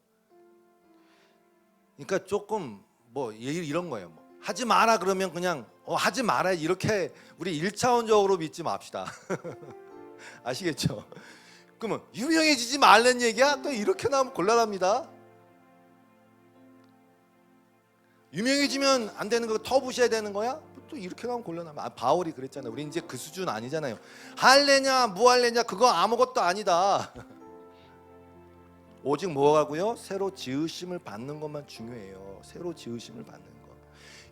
그러니까 조금 이런 거예요. 하지 마라 그러면 그냥 하지 마라 이렇게 우리 1차원적으로 믿지 맙시다. 아시겠죠? 그러면 유명해지지 말란 얘기야? 또 이렇게 나오면 곤란합니다. 유명해지면 안 되는 거 터부셔야 되는 거야? 또 이렇게 나오면 곤란하면 바울이 그랬잖아요. 우리 이제 그 수준 아니잖아요. 할래냐 무할래냐 그거 아무것도 아니다. 오직 뭐하고요? 새로 지으심을 받는 것만 중요해요. 새로 지으심을 받는 것.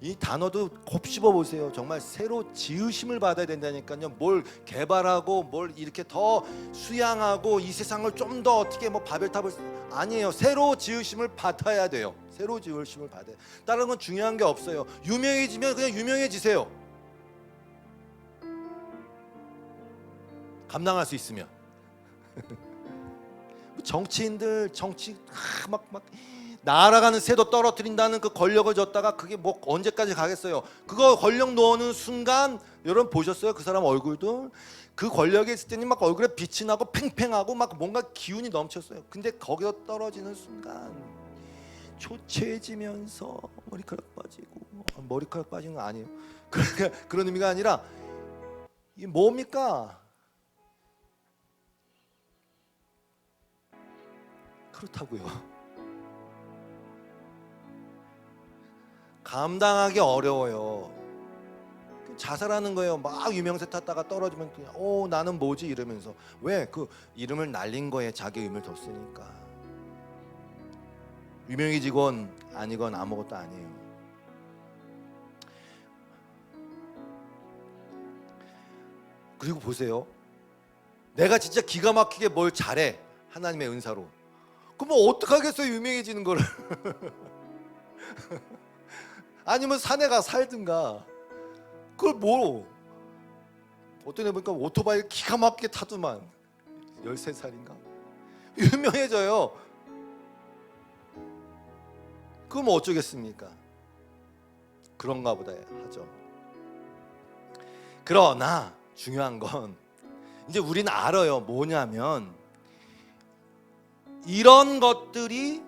이 단어도 곱씹어 보세요. 정말 새로 지으심을 받아야 된다니까요. 뭘 개발하고 뭘 이렇게 더 수양하고 이 세상을 좀 더 어떻게 뭐 바벨탑을 아니에요. 새로 지으심을 받아야 돼요. 새로 지으심을 받아요. 다른 건 중요한 게 없어요. 유명해지면 그냥 유명해지세요. 감당할 수 있으면. 정치인들 정치 막 날아가는 새도 떨어뜨린다는 그 권력을 줬다가 그게 뭐 언제까지 가겠어요. 그거 권력 놓는 순간 여러분 보셨어요? 그 사람 얼굴도 그 권력에 있을 때는 막 얼굴에 빛이 나고 팽팽하고 막 뭔가 기운이 넘쳤어요. 근데 거기서 떨어지는 순간 초췌해지면서 머리카락 빠지고, 머리카락 빠지는 거 아니에요. 그런 의미가 아니라 이 뭡니까? 그렇다고요. 감당하기 어려워요. 자살하는 거예요. 막 유명세 탔다가 떨어지면 그냥 나는 뭐지 이러면서. 왜? 그 이름을 날린 거에 자기 의미를 뒀으니까. 유명해지건 아니건 아무것도 아니에요. 그리고 보세요. 내가 진짜 기가 막히게 뭘 잘해. 하나님의 은사로. 그럼 뭐 어떡하겠어요, 유명해지는 거를. 아니면 산에 가 살든가. 그걸 뭐 어떤 애 보니까 오토바이 기가 막히게 타더만 13살인가 유명해져요. 그럼 뭐 어쩌겠습니까? 그런가 보다 하죠. 그러나 중요한 건 이제 우리는 알아요. 뭐냐면 이런 것들이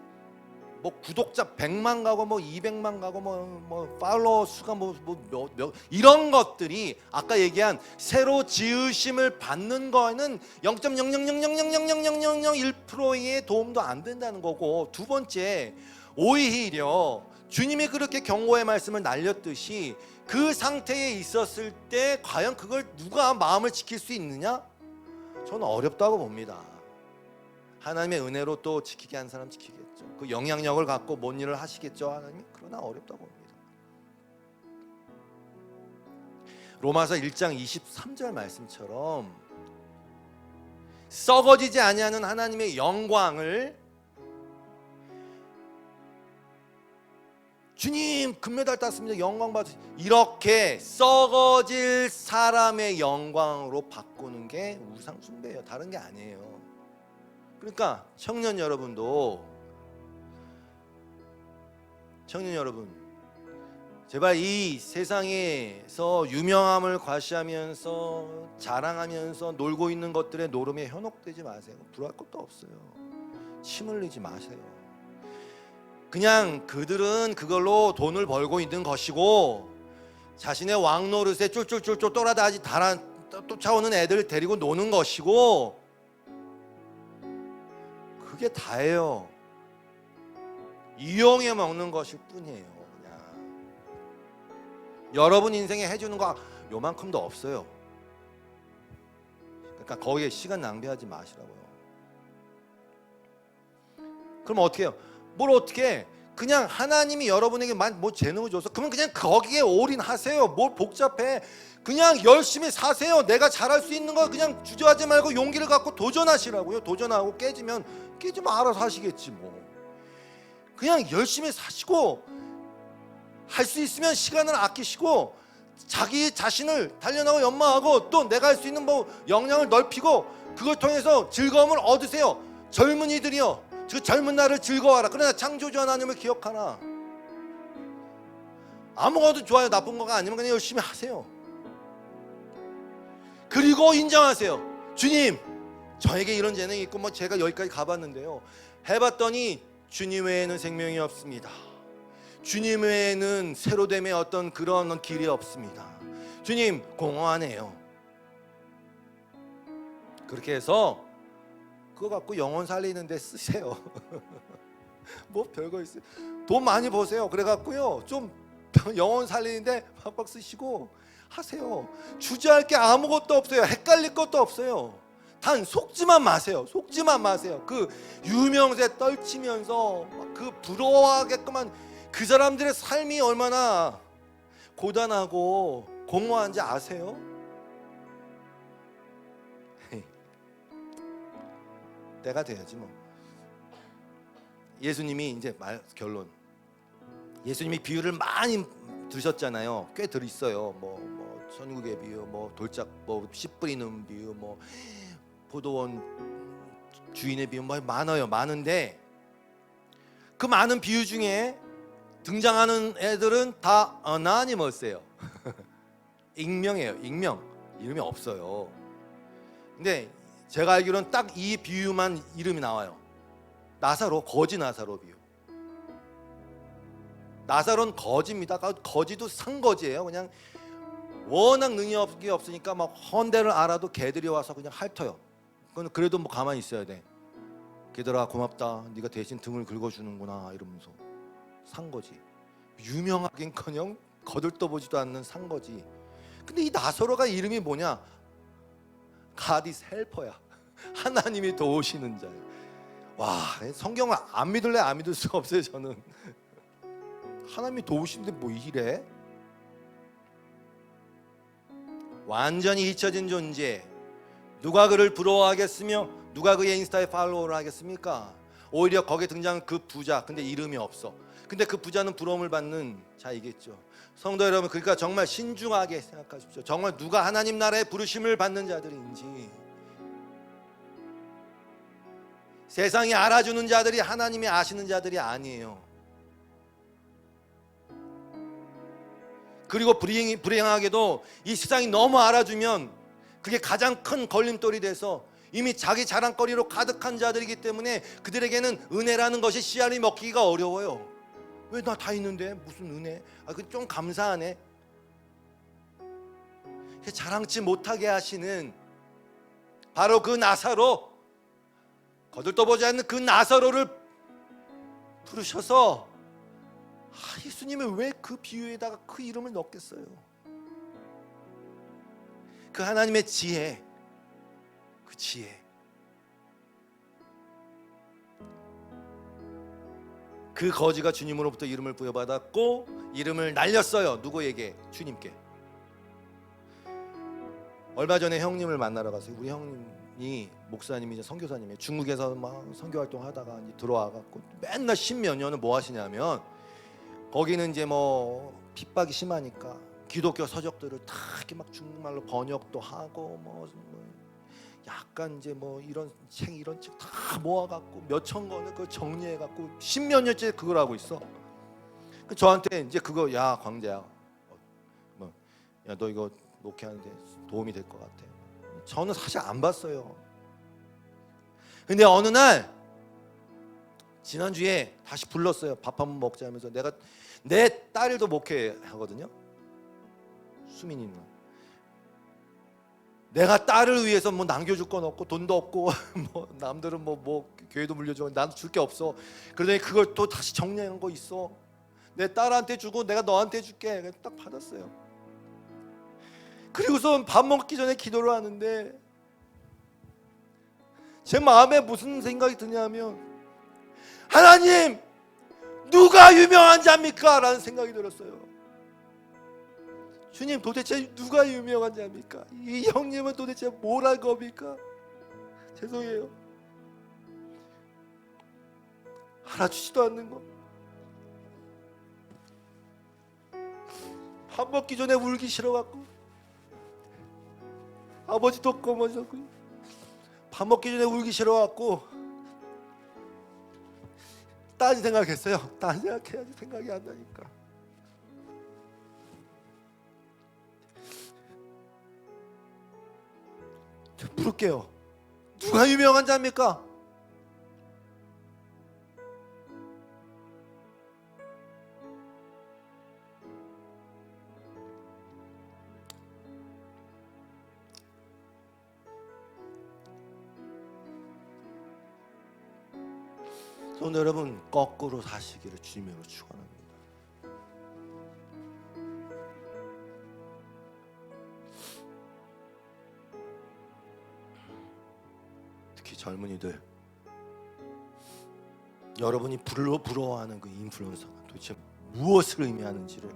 뭐 구독자 100만 가고 뭐 200만 가고 뭐 팔로워 수가 뭐 이런 것들이 아까 얘기한 새로 지으심을 받는 거에는 0.000000001%의 도움도 안 된다는 거고, 두 번째 오히려 주님이 그렇게 경고의 말씀을 날렸듯이 그 상태에 있었을 때 과연 그걸 누가 마음을 지킬 수 있느냐? 저는 어렵다고 봅니다. 하나님의 은혜로 또 지키게 한 사람 지키겠죠. 그 영향력을 갖고 뭔 일을 하시겠죠, 하나님. 그러나 어렵다고 봅니다. 로마서 1장 23절 말씀처럼 썩어지지 아니하는 하나님의 영광을, 주님 금메달 땄습니다, 영광 받으시, 이렇게 썩어질 사람의 영광으로 바꾸는 게 우상 숭배예요. 다른 게 아니에요. 그러니까 청년 여러분, 제발 이 세상에서 유명함을 과시하면서 자랑하면서 놀고 있는 것들의 노름에 현혹되지 마세요. 불화할 것도 없어요. 침 흘리지 마세요. 그냥 그들은 그걸로 돈을 벌고 있는 것이고, 자신의 왕 노릇에 쫄쫄쫄쫄 떠나다지 쫓아오는 애들 데리고 노는 것이고, 그게 다예요. 이용해 먹는 것일 뿐이에요. 그냥 여러분 인생에 해주는 거 요만큼도 없어요. 그러니까 거기에 시간 낭비하지 마시라고요. 그럼 어떻게 해요? 뭘 어떻게? 그냥 하나님이 여러분에게 뭐 재능을 줘서 그러면 그냥 거기에 올인하세요. 뭘 복잡해? 그냥 열심히 사세요. 내가 잘할 수 있는 거 그냥 주저하지 말고 용기를 갖고 도전하시라고요. 도전하고 깨지면 알아서 하시겠지 뭐. 그냥 열심히 사시고, 할 수 있으면 시간을 아끼시고, 자기 자신을 단련하고 연마하고, 또 내가 할 수 있는 뭐 역량을 넓히고, 그걸 통해서 즐거움을 얻으세요. 젊은이들이요, 그 젊은 날을 즐거워하라. 그러나 창조주 하나님을 기억하라. 아무것도 좋아요, 나쁜 거가 아니면 그냥 열심히 하세요. 그리고 인정하세요. 주님, 저에게 이런 재능이 있고 뭐 제가 여기까지 가봤는데요, 해봤더니 주님 외에는 생명이 없습니다. 주님 외에는 새로됨의 어떤 그런 길이 없습니다. 주님, 공허하네요. 그렇게 해서 그거 갖고 영혼 살리는 데 쓰세요. 뭐 별거 있어요. 돈 많이 버세요. 그래갖고요, 좀 영혼 살리는데 팍팍 쓰시고 하세요. 주저할 게 아무것도 없어요. 헷갈릴 것도 없어요. 단 속지만 마세요. 속지만 마세요. 그 유명세 떨치면서 그 부러워하게끔한 그 사람들의 삶이 얼마나 고단하고 공허한지 아세요? 때가 돼야지 뭐. 예수님이 이제 결론. 예수님이 비유를 많이 들으셨잖아요. 꽤 들으셨어요. 뭐 천국의 비유, 뭐 돌짝, 뭐 씨 뿌리는 비유, 뭐 포도원 주인의 비유, 뭐 많아요. 많은데 그 많은 비유 중에 등장하는 애들은 다 어나니머스예요. 익명이에요. 익명. 이름이 없어요. 근데 제가 알기로는 딱 이 비유만 이름이 나와요. 나사로, 거지 나사로 비유. 나사로는 거지입니다. 거지도 상거지예요. 그냥 워낙 능력이 없으니까 막 헌데를 알아도 개들이 와서 그냥 핥어요. 그래도 뭐 가만히 있어야 돼. 걔들아 고맙다. 네가 대신 등을 긁어주는구나 이러면서. 상거지. 유명하긴커녕 거들떠보지도 않는 상거지. 근데 이 나사로가 이름이 뭐냐? 가디스 헬퍼야. 하나님이 도우시는 자예요. 와, 성경을 안 믿을래 안 믿을 수가 없어요. 저는 하나님이 도우시는데 뭐 이래? 완전히 잊혀진 존재. 누가 그를 부러워하겠으며 누가 그의 인스타에 팔로우를 하겠습니까? 오히려 거기에 등장한 그 부자, 근데 이름이 없어. 근데 그 부자는 부러움을 받는 자이겠죠. 성도 여러분, 그러니까 정말 신중하게 생각하십시오. 정말 누가 하나님 나라의 부르심을 받는 자들인지. 세상이 알아주는 자들이 하나님이 아시는 자들이 아니에요. 그리고 불행하게도 이 세상이 너무 알아주면 그게 가장 큰 걸림돌이 돼서 이미 자기 자랑거리로 가득한 자들이기 때문에 그들에게는 은혜라는 것이 씨알이 먹기가 어려워요. 왜 나 다 있는데 무슨 은혜? 그 좀 감사하네. 자랑치 못하게 하시는 바로 그 나사로, 거들떠보지 않는 그 나사로를 부르셔서 예수님은 왜 그 비유에다가 그 이름을 넣겠어요? 그 하나님의 지혜, 그 지혜. 그 거지가 주님으로부터 이름을 부여받았고 이름을 날렸어요. 누구에게? 주님께. 얼마 전에 형님을 만나러 갔어요. 우리 형님이 목사님이자 선교사님이에요. 중국에서 막 선교 활동하다가 이제 들어와갖고 맨날 십몇 년을 뭐 하시냐면 거기는 이제 뭐 핍박이 심하니까 기독교 서적들을 다 이렇게 막 중국말로 번역도 하고 뭐 약간 이제 뭐 이런 책 다 모아갖고 몇천 권을 그걸 정리해갖고 십몇 년째 그걸 하고 있어. 저한테 이제 그거 야 광재야, 야 너 이거 목회하는데 도움이 될 것 같아. 저는 사실 안 봤어요. 근데 어느 날 지난주에 다시 불렀어요. 밥 한번 먹자 하면서. 내가 내 딸도 목회하거든요. 수민이 누나. 내가 딸을 위해서 뭐 남겨줄 건 없고 돈도 없고 뭐 남들은 뭐 교회도 물려줘. 나도 줄 게 없어. 그러더니 그걸 또 다시 정리한 거 있어. 내 딸한테 주고 내가 너한테 줄게. 딱 받았어요. 그리고선 밥 먹기 전에 기도를 하는데 제 마음에 무슨 생각이 드냐면 하나님 누가 유명한 자입니까? 라는 생각이 들었어요. 주님 도대체 누가 유명한 자입니까? 이 형님은 도대체 뭘 할 겁니까? 죄송해요. 알아주지도 않는 거. 밥 먹기 전에 울기 싫어갖고 아버지도 없고 어머니도 없고 밥 먹기 전에 울기 싫어갖고 딴 생각했어요. 딴 생각해야지 생각이 안 나니까. 저 부를게요. 누가 유명한 자입니까? 성도 여러분, 거꾸로 사시기를 주님으로 축원합니다. 특히 젊은이들, 여러분이 부러워하는 그 인플루언서가 도대체 무엇을 의미하는지를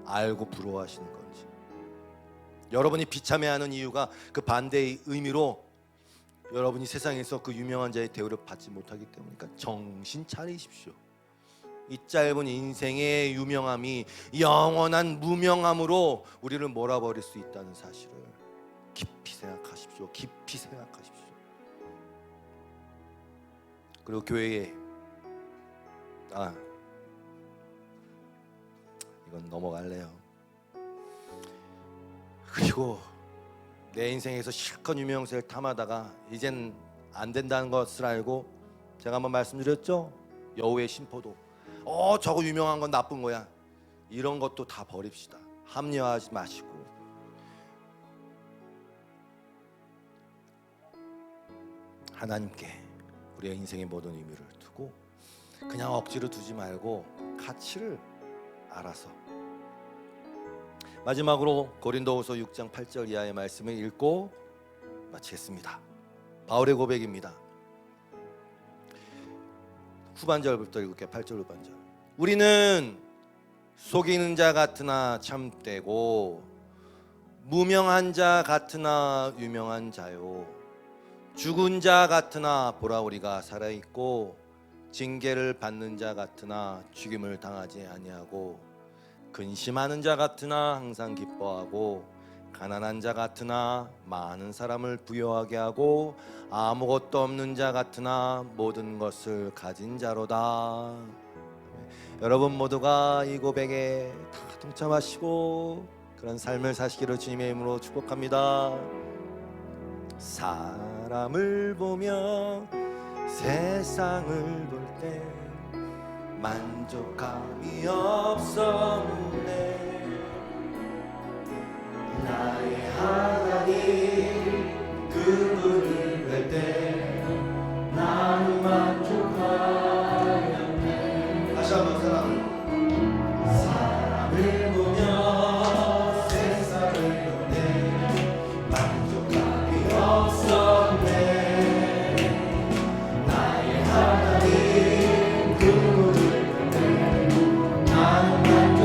알고 부러워하시는 건지, 여러분이 비참해하는 이유가 그 반대의 의미로 여러분이 세상에서 그 유명한 자의 대우를 받지 못하기 때문이니까 정신 차리십시오. 이 짧은 인생의 유명함이 영원한 무명함으로 우리를 몰아버릴 수 있다는 사실을 깊이 생각하십시오. 깊이 생각하십시오. 그리고 교회에 이건 넘어갈래요. 그리고 내 인생에서 실컷 유명세를 탐하다가 이젠 안 된다는 것을 알고, 제가 한번 말씀드렸죠? 여우의 심포도 저거 유명한 건 나쁜 거야, 이런 것도 다 버립시다. 합리화하지 마시고 하나님께 우리의 인생의 모든 의미를 두고, 그냥 억지로 두지 말고 가치를 알아서. 마지막으로 고린도후서 6장 8절 이하의 말씀을 읽고 마치겠습니다. 바울의 고백입니다. 후반절부터 읽을게요. 8절 후반절. 우리는 속이는 자 같으나 참되고 무명한 자 같으나 유명한 자요, 죽은 자 같으나 보라 우리가 살아있고 징계를 받는 자 같으나 죽임을 당하지 아니하고 근심하는 자 같으나 항상 기뻐하고 가난한 자 같으나 많은 사람을 부유하게 하고 아무것도 없는 자 같으나 모든 것을 가진 자로다. 여러분 모두가 이 고백에 다 동참하시고 그런 삶을 사시기를 주님의 이름으로 축복합니다. 사람을 보며 세상을 볼 때 만족감이 없었네. 나의 하나님 그분을 뵐 때 나는 만족하였네. 다시 한번 사람을 보며 세상을 볼 때 만족감이 없었네. 나의 하나님 그분을 볼 때 나는 만족하였네.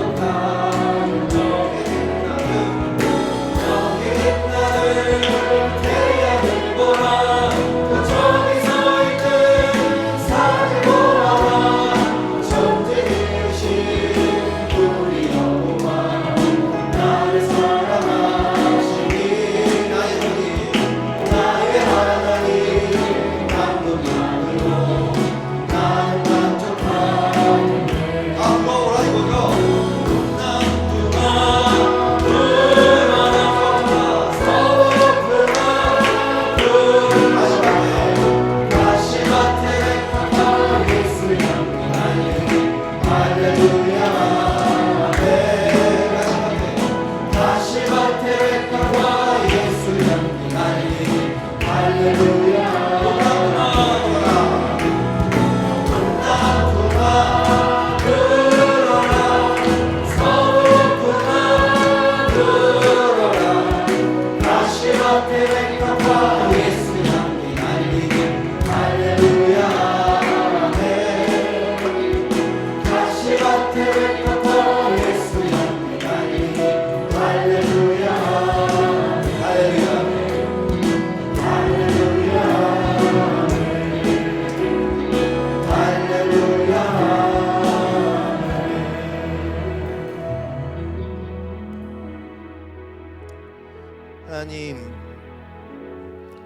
하나님,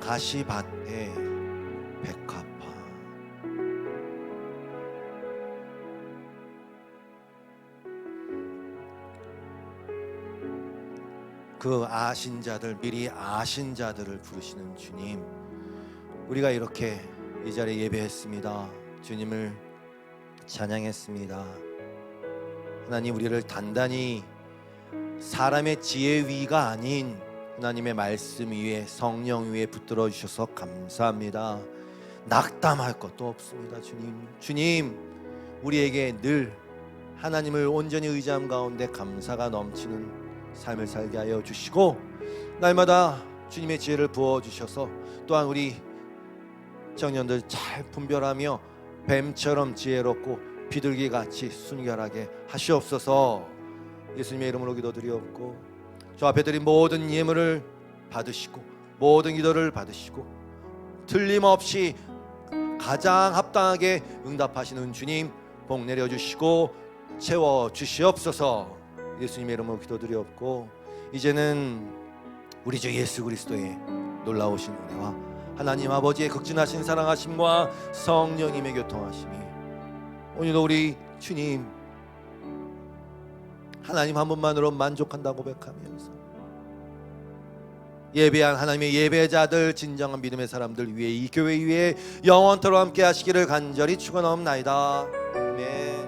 가시밭에 백합화, 그 아신 자들, 미리 아신 자들을 부르시는 주님, 우리가 이렇게 이 자리에 예배했습니다. 주님을 찬양했습니다. 하나님, 우리를 단단히 사람의 지혜 위가 아닌 하나님의 말씀 위에, 성령 위에 붙들어 주셔서 감사합니다. 낙담할 것도 없습니다. 주님, 우리에게 늘 하나님을 온전히 의지함 가운데 감사가 넘치는 삶을 살게 하여 주시고, 날마다 주님의 지혜를 부어 주셔서 또한 우리 청년들 잘 분별하며 뱀처럼 지혜롭고 비둘기같이 순결하게 하시옵소서. 예수님의 이름으로 기도드리옵고 저 앞에 드린 모든 예물을 받으시고 모든 기도를 받으시고 틀림없이 가장 합당하게 응답하시는 주님 복 내려주시고 채워주시옵소서. 예수님의 이름으로 기도드리옵고 이제는 우리 주 예수 그리스도의 놀라우신 은혜와 하나님 아버지의 극진하신 사랑하심과 성령님의 교통하심이 오늘도 우리 주님 하나님 한 분만으로 만족한다고 고백하면서 예배한 하나님의 예배자들 진정한 믿음의 사람들 위해 이 교회 위에 영원토록 함께 하시기를 간절히 축원하옵나이다. 아멘.